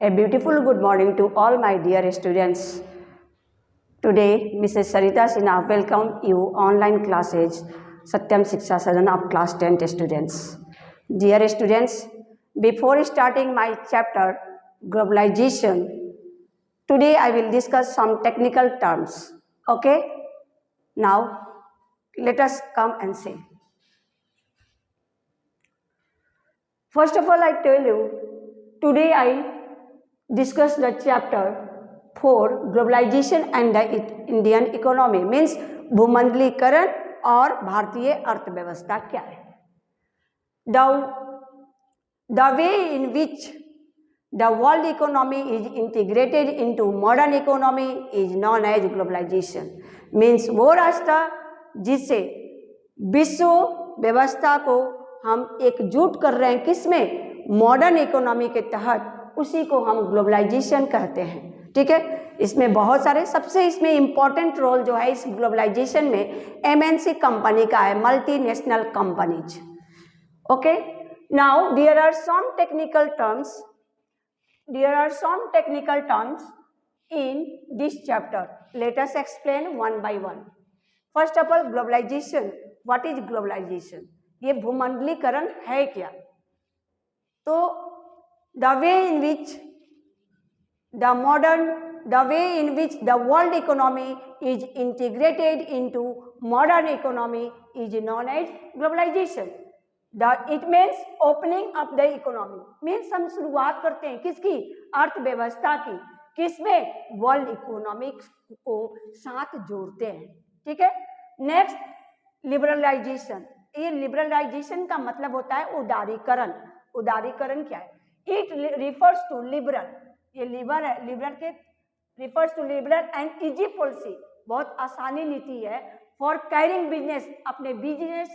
A beautiful good morning to all my dear students. Today, Mrs. Sarita Sinha welcome you online classes Satyam Shiksha Sadan of class 10 students. Dear students, before starting my chapter globalization, today I will discuss some technical terms. Okay? Now, let us come and see. First of all, I tell you, today I discuss the chapter 4 globalization and the Indian economy means भूमंडलीकरण और भारतीय अर्थव्यवस्था क्या है. The way in which the world economy is integrated into modern economy is known as globalization. means वो रास्ता जिससे विश्व व्यवस्था को हम एकजुट कर रहे हैं किसमें, मॉडर्न इकोनॉमी के तहत, उसी को हम ग्लोबलाइजेशन कहते हैं. ठीक है, इसमें बहुत सारे, सबसे इसमें इंपॉर्टेंट रोल जो है इस ग्लोबलाइजेशन में एमएनसी कंपनी का है, multinational companies. Okay, now there are some technical terms in this chapter. Let us explain one by one. First of all, globalization. What is globalization? ये भूमंडलीकरण है क्या? तो the way in which the world economy is integrated into modern economy is known as globalization. It means opening up the economy. means हम शुरुआत करते हैं किसकी, अर्थव्यवस्था की, किसमें, वर्ल्ड इकोनॉमिक्स को साथ जोड़ते हैं. ठीक है. Next, liberalisation. ये लिबरलाइजेशन का मतलब होता है उदारीकरण. उदारीकरण क्या है? It refers to liberal. ये लिबर है, लिबरल के refers to liberal and easy policy. बहुत आसानी नीति है फॉर कैरिंग बिजनेस. अपने बिजनेस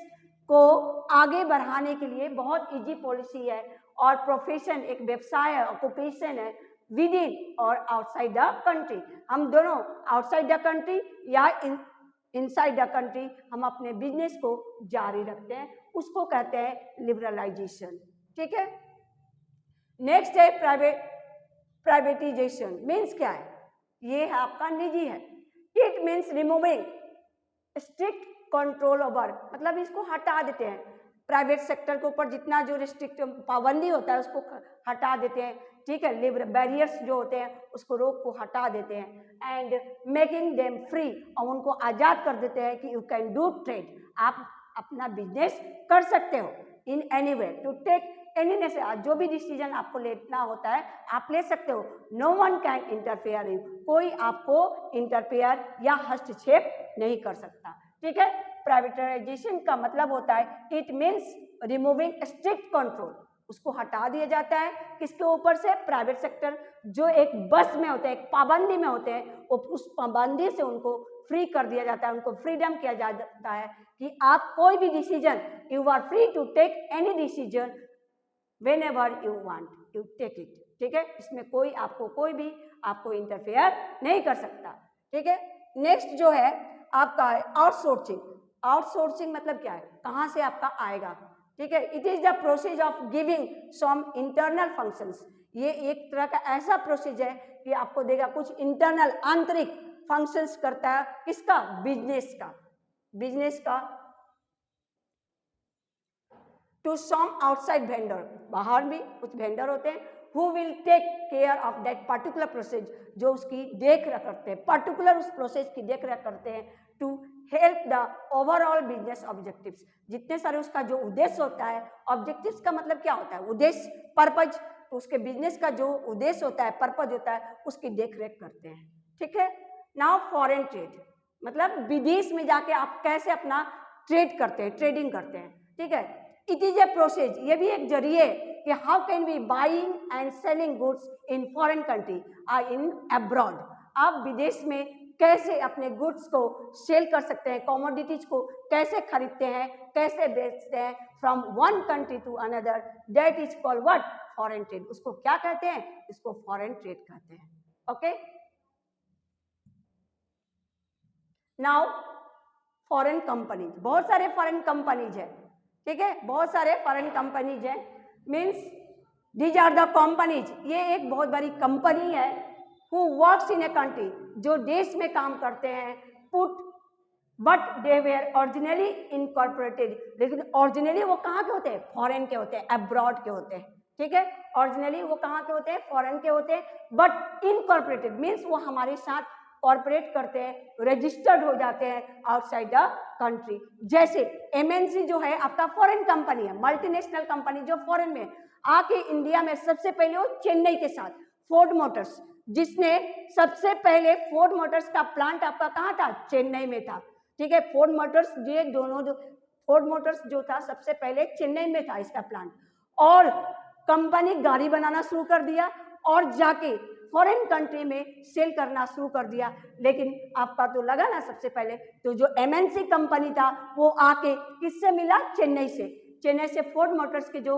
को आगे बढ़ाने के लिए बहुत इजी पॉलिसी है. और प्रोफेशन, एक व्यवसाय है, ऑक्यूपेशन है, विद इन और आउटसाइड द कंट्री. हम दोनों आउटसाइड द कंट्री या इनसाइड द कंट्री हम अपने बिजनेस को जारी रखते हैं, उसको कहते हैं लिबरलाइजेशन. ठीक है. नेक्स्ट है प्राइवेटाइजेशन. मीन्स क्या है? ये है आपका निजी है. It means removing strict control over. मतलब इसको हटा देते हैं. प्राइवेट सेक्टर के ऊपर जितना जो रिस्ट्रिक्ट पाबंदी होता है उसको हटा देते हैं. ठीक है. बैरियर्स जो होते हैं उसको, रोक को हटा देते हैं. And making them free. और उनको आज़ाद कर देते हैं कि यू कैन डू ट्रेड. आप अपना बिजनेस कर सकते हो in any way, to take any necessary. जो भी डिसीजन आपको लेना होता है आप ले सकते हो. No one can interfere you. कोई आपको इंटरफेयर या हस्तक्षेप नहीं कर सकता. ठीक है. प्राइवेटाइजेशन का मतलब होता है it means removing strict control. उसको हटा दिया जाता है किसके ऊपर से, प्राइवेट सेक्टर जो एक बस में होते हैं, एक पाबंदी में होते हैं, वो उस पाबंदी से उनको फ्री कर दिया जाता है. उनको फ्रीडम किया जाता है कि आप कोई भी decision, you are free to take any decision whenever you want, you take it. ठीक है. इसमें कोई आपको इंटरफेयर नहीं कर सकता. ठीक है. नेक्स्ट जो है आपका आउटसोर्सिंग. आउटसोर्सिंग मतलब क्या है? कहाँ से आपका आएगा. ठीक है. It is the process of giving some internal functions. ये एक तरह का ऐसा प्रोसेस है कि आपको देगा कुछ इंटरनल, आंतरिक फंक्शंस करता है. किसका? बिजनेस का टू सम आउटसाइड वेंडर. बाहर भी कुछ वेंडर होते हैं who will take care of that particular process, जो उसकी देख रेख करते हैं, पर्टिकुलर उस प्रोसेस की देख रेख करते हैं, to help the overall business objectives. जितने सारे उसका जो उद्देश्य होता है, ऑब्जेक्टिव्स का मतलब क्या होता है? उद्देश्य, पर्पज. तो उसके बिजनेस का जो उद्देश्य होता है, पर्पज होता है, उसकी देख रेख करते हैं. ठीक है. नाउ फॉरेन ट्रेड मतलब विदेश में जाके आप कैसे अपना ट्रेड करते हैं, ट्रेडिंग करते हैं. ठीक है. It is a process. ये भी एक जरिए कि how can we buying and selling goods in foreign country और इन अब्रॉड. आप विदेश में कैसे अपने गुड्स को सेल कर सकते हैं, कमोडिटीज को कैसे खरीदते हैं, कैसे बेचते हैं, from one country to another. That is called what? Foreign trade. उसको क्या कहते हैं? इसको फॉरेन ट्रेड कहते हैं. ओके. नाउ फॉरेन कंपनीज, बहुत सारे फॉरेन कंपनीज है. ठीक है. बहुत सारे फॉरेन कंपनीज हैं. Means these are the companies, ये एक बहुत बड़ी कंपनी है, who works in a country, जो देश में काम करते हैं, put but they were originally incorporated, लेकिन ओरिजिनली वो कहाँ के होते हैं, फॉरेन के होते हैं, अब्रॉड के होते हैं, ठीक है। ओरिजिनली वो कहाँ के होते हैं, फॉरेन के होते हैं, बट इनकॉर्पोरेटेड मीन्स वो हमारे साथ कॉर्पोरेट करते हैं, रजिस्टर्ड हो जाते हैं आउटसाइड द कंट्री। जैसे एमएनसी जो है आपका फॉरेन कंपनी है, मल्टीनेशनल कंपनी जो फॉरेन में आके इंडिया में सबसे पहले वो चेन्नई के साथ फोर्ड मोटर्स, जिसने सबसे पहले फोर्ड मोटर्स का प्लांट आपका कहाँ था, चेन्नई में था, ठीक है। फोर्ड मोटर्स ये दोनों जो फोर्ड मोटर्स जो था सबसे पहले चेन्नई में था इसका प्लांट, और कंपनी गाड़ी बनाना शुरू कर दिया और जाके फॉरेन कंट्री में सेल करना शुरू कर दिया। लेकिन आपका तो लगा ना सबसे पहले तो जो एमएनसी कंपनी था वो आके किससे मिला, चेन्नई से, चेन्नई से फोर्ड मोटर्स के जो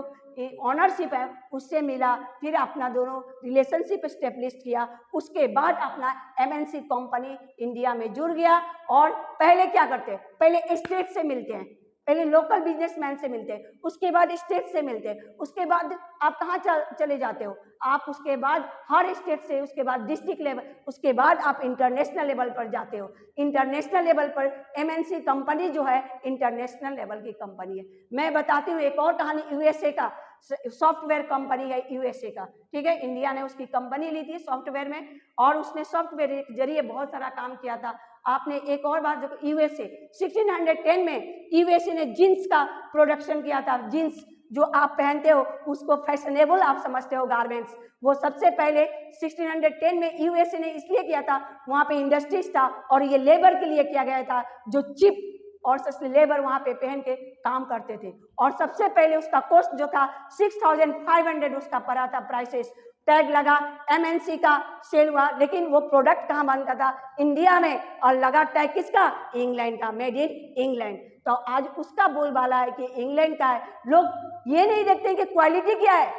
ऑनरशिप है उससे मिला, फिर अपना दोनों रिलेशनशिप स्टेब्लिश किया, उसके बाद अपना एमएनसी कंपनी इंडिया में जुड़ गया। और पहले क्या करते हैं, पहले स्टेट से मिलते हैं, पहले लोकल बिजनेसमैन से मिलते हैं, उसके बाद स्टेट से मिलते हैं, उसके बाद आप कहाँ चले जाते हो, आप उसके बाद हर स्टेट से, उसके बाद डिस्ट्रिक्ट लेवल, उसके बाद आप इंटरनेशनल लेवल पर जाते हो। इंटरनेशनल लेवल पर एमएनसी कंपनी जो है इंटरनेशनल लेवल की कंपनी है। मैं बताती हूँ एक और कहानी, यूएसए का सॉफ्टवेयर कंपनी है यूएसए का, ठीक है। इंडिया ने उसकी कंपनी ली थी सॉफ्टवेयर में, और उसने सॉफ्टवेयर के जरिए बहुत सारा काम किया था। आपने एक और बात देखो, यूएसए 1610 में यूएसए ने जींस का प्रोडक्शन किया था। जींस जो आप पहनते हो उसको फैशनेबल आप समझते हो गारमेंट्स, वो सबसे पहले 1610 में यूएसए ने इसलिए किया था, वहां पे इंडस्ट्रीज था और ये लेबर के लिए किया गया था, जो चिप और सस्ते लेबर वहां पे पहन के काम करते थे। और सबसे पहले उसका कॉस्ट जो था 6500 उसका पड़ा था, प्राइसेस टैग लगा, एमएनसी का सेल हुआ, लेकिन वो प्रोडक्ट कहाँ बनता था, इंडिया में, और लगा टैग किसका, इंग्लैंड का, मेड इन इंग्लैंड। तो आज उसका बोलबाला है कि इंग्लैंड का है। लोग ये नहीं देखते हैं कि क्वालिटी क्या है,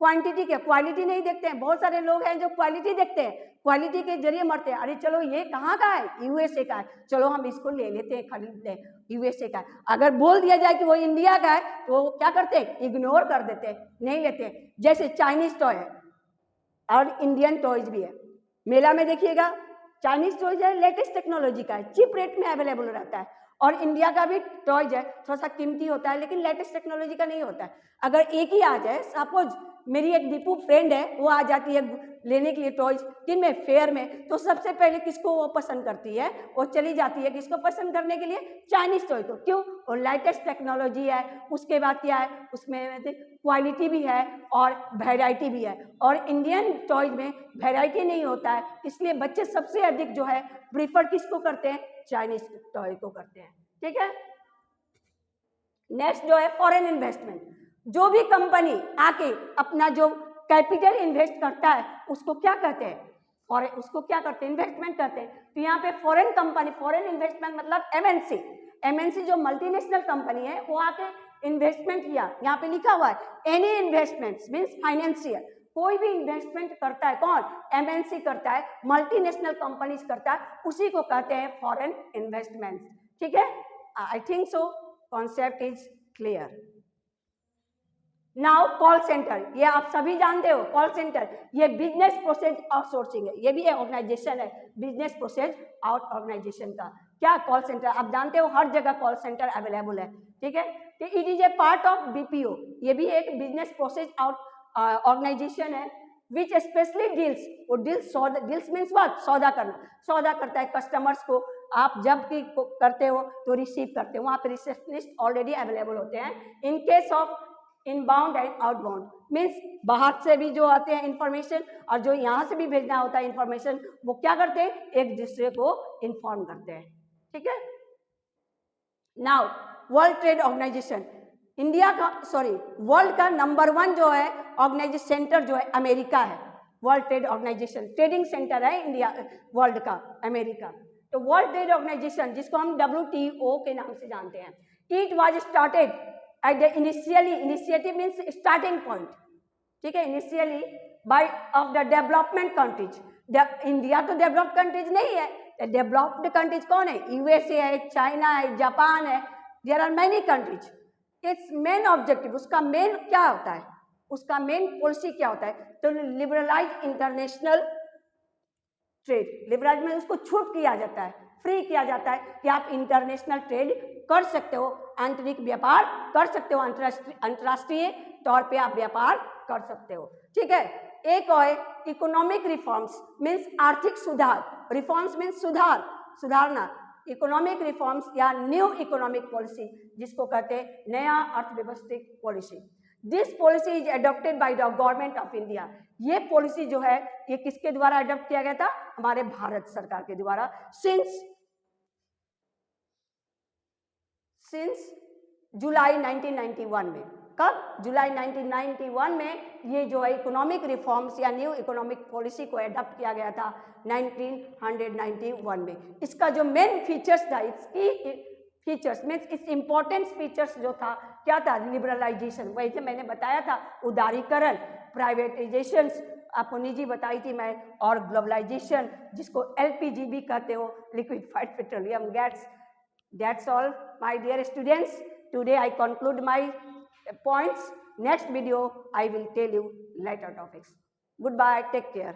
क्वांटिटी क्या, क्वालिटी नहीं देखते हैं। बहुत सारे लोग हैं जो क्वालिटी देखते हैं, क्वालिटी के जरिए मरते हैं। अरे चलो ये कहाँ का है, यूएसए का है, चलो हम इसको ले लेते हैं, खरीदते हैं, यूएसए का है। अगर बोल दिया जाए कि वो इंडिया का है तो वो क्या करते हैं, इग्नोर कर देते हैं, नहीं लेते हैं। जैसे चाइनीज टॉय है और इंडियन टॉयज भी है, मेला में देखिएगा चाइनीज टॉयज है, लेटेस्ट टेक्नोलॉजी का है, चीप रेट में अवेलेबल रहता है, और इंडिया का भी टॉयज है, थोड़ा सा कीमती होता है लेकिन लेटेस्ट टेक्नोलॉजी का नहीं होता है। अगर एक ही आ जाए, सपोज मेरी एक दीपू फ्रेंड है, वो आ जाती है लेने के लिए टॉयज किन में, फेयर में, तो सबसे पहले किसको वो पसंद करती है, वो चली जाती है किसको पसंद करने के लिए, चाइनीज टॉय को। क्यों, वो लेटेस्ट टेक्नोलॉजी है, उसके बाद क्या है, उसमें क्वालिटी भी है और वैरायटी भी है। और इंडियन टॉयज में वैरायटी नहीं होता है, इसलिए बच्चे सबसे अधिक जो है प्रीफर किसको करते हैं, चाइनीज टॉय को करते हैं, ठीक है। नेक्स्ट जो है फॉरेन इन्वेस्टमेंट, जो भी कंपनी आके अपना जो कैपिटल इन्वेस्ट करता है उसको क्या कहते हैं, और उसको क्या करते हैं, इन्वेस्टमेंट करते हैं। तो यहाँ पे फॉरेन कंपनी, फॉरेन इन्वेस्टमेंट मतलब एमएनसी, एमएनसी जो मल्टीनेशनल कंपनी है वो आके इन्वेस्टमेंट किया, यहाँ पे लिखा हुआ है एनी इन्वेस्टमेंट्स मींस फाइनेंशियल, कोई भी इन्वेस्टमेंट करता है कौन, एमएनसी करता है, मल्टीनेशनल कंपनीज करता है, उसी को कहते हैं फॉरेन इन्वेस्टमेंट, ठीक है। I think so concept is clear. Now call centre, ये आप सभी जानते हो, कॉल सेंटर ये बिजनेस प्रोसेस आउटसोर्सिंग है, ये भी एक ऑर्गेनाइजेशन है, बिजनेस प्रोसेस आउट ऑर्गेनाइजेशन का। क्या कॉल सेंटर, आप जानते हो हर जगह कॉल सेंटर अवेलेबल है, ठीक है। It is A part of BPO, ये भी एक बिजनेस प्रोसेस आउट ऑर्गेनाइजेशन है, विच स्पेशली डील्स, वो डील्स मीन्स व्हाट, सौदा करना, सौदा करता है कस्टमर्स को। आप जब भी करते हो तो रिसीव करते हो, वहाँ पे रिसेप्शनिस्ट ऑलरेडी अवेलेबल होते हैं। In case of inbound and outbound means बाहर से भी जो आते हैं इंफॉर्मेशन और जो यहाँ से भी भेजना होता है इंफॉर्मेशन, वो क्या करते हैं, एक दूसरे को इन्फॉर्म करते हैं, ठीक है। Now world trade organisation, India का वर्ल्ड का नंबर 1 जो है ऑर्गेनाइजेशन सेंटर जो है अमेरिका है, world trade organisation trading centre है इंडिया, वर्ल्ड का अमेरिका। तो वर्ल्ड ट्रेड ऑर्गेनाइजेशन जिसको हम WTO के नाम से जानते हैं, it was started at the initiative means starting point, ठीक है, initially by of the development countries. India तो डेवलप्ड कंट्रीज नहीं है, डेवलप्ड कंट्रीज कौन है, यूएसए है, चाइना है, जापान है, there are many countries. Its main objective, उसका मेन क्या होता है, उसका मेन पॉलिसी क्या होता है? तो लिबरलाइज इंटरनेशनल ट्रेड। लिबरलाइज में उसको छूट किया जाता है, फ्री किया जाता है कि आप इंटरनेशनल ट्रेड कर सकते हो, आंतरिक व्यापार कर सकते हो, अंतर्राष्ट्रीय तौर पे आप व्यापार कर सकते हो। ठीक है, एक और इकोनॉमिक रिफॉर्म्स मीन्स आर्थिक सुधार। रिफॉर्म्स मीन्स सुधार, सुधारना। इकोनॉमिक रिफॉर्म्स या न्यू इकोनॉमिक पॉलिसी, जिसको कहते हैं नया अर्थव्यवस्थिक policy. This policy is adopted by the government of India. ये पॉलिसी जो है ये किसके द्वारा अडॉप्ट किया गया था? हमारे भारत सरकार के द्वारा। सिंस जुलाई 1991 में। कब? जुलाई 1991 में ये जो है इकोनॉमिक रिफॉर्म्स या न्यू इकोनॉमिक पॉलिसी को अडॉप्ट किया गया था 1991 में। इसका जो मेन फीचर्स था, इसकी फीचर्स मीन्स इस इम्पोर्टेंट फीचर्स जो था क्या था? लिबरलाइजेशन, वैसे मैंने बताया था, उदारीकरण, प्राइवेटाइजेशन आपको निजी बताई थी मैं, और ग्लोबलाइजेशन जिसको LPG भी कहते हो, liquefied petroleum gas. That's all, my dear students. Today I conclude my points. Next video I will tell you later topics. Goodbye. Take care.